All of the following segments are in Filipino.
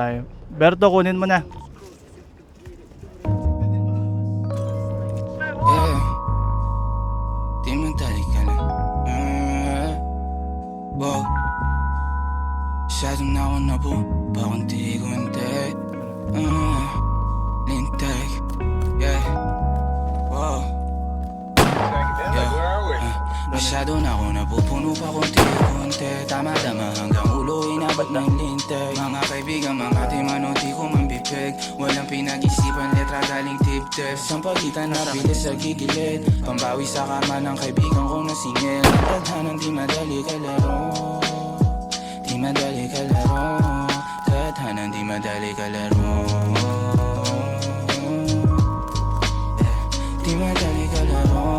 Ay, Berto, kunin mo na. Yeah, di magdali ka na. Wow, masyadong na ako nabu, pakunti-kunti. Lintek, yeah. Wow, masyado na ako napupuno pa kunti-kunti. Tama-tama hanggang ulo inabot ng lintek. Mga kaibigan, mga timano, di ko man bibig. Walang pinag-isipan, letra galing tip-tip. Sa pagitan na bilis sa gigilid. Pambawi sa karma ng kaibigan kong nasingil. Ang tadhanang di madali kalaro, di madali kalaro. Tadhanang di madali kalaro, di madali kalaro,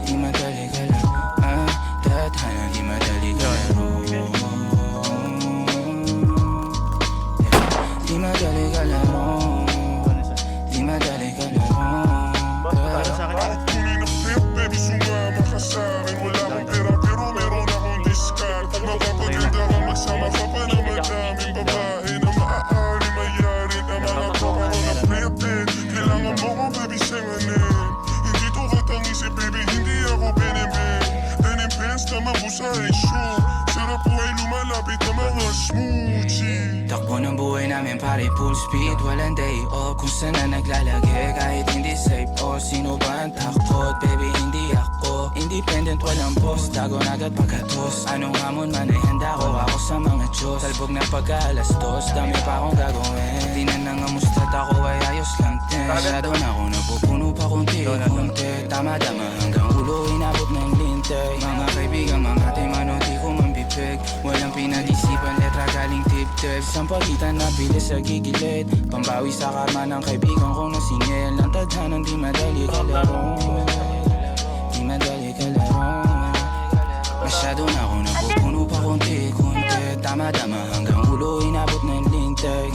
di madali kalaro. Tadhanang di madali kalaro, di madali kalaro, di madali kalaro. Bakit tunay na pimp, baby sumama ka sa'kin. Wala akong pera pero meron akong discard. Mapapaganda ka, masama ka pa na madaming babae na maaari mayarin ang mga tropa ko na pimp. Kailangan mo ko baby singanin. Hindi to katangisi baby, hindi ako beneben. Benebens na mabusa ay show. Sarap buhay lumalapit na mga smoochie. Takbo ng buhay namin pare full speed. Walang day off kung saan na naglalagay. Kahit hindi safe o sino ba ang takot. Baby hindi ako independent, walang boss. Dagon agad pagkatos. Anong hamon man ay handa ko ako sa mga Diyos. Talbog na pagka-alas dos, dami pa akong gagawin. Di na nangamusta't ako ay ayos lang din. Masyado na ako napupuno pa kunti-kunti. Tama-tama hanggang ulo inabot ng lintek. Mga kaibigan, mga timano, di ko man bibig. Walang pinag-isipan, letra galing tip-tip. Sa pagitan na bilis sa gigilid. Pambawi sa karma ng kaibigan kong nasingil. Ang tadhanang di madali kalaro, di madali kalaro. Masyado na ako napupuno pa kunti-kunti. Tama-tama hanggang ulo inabot ng lintek.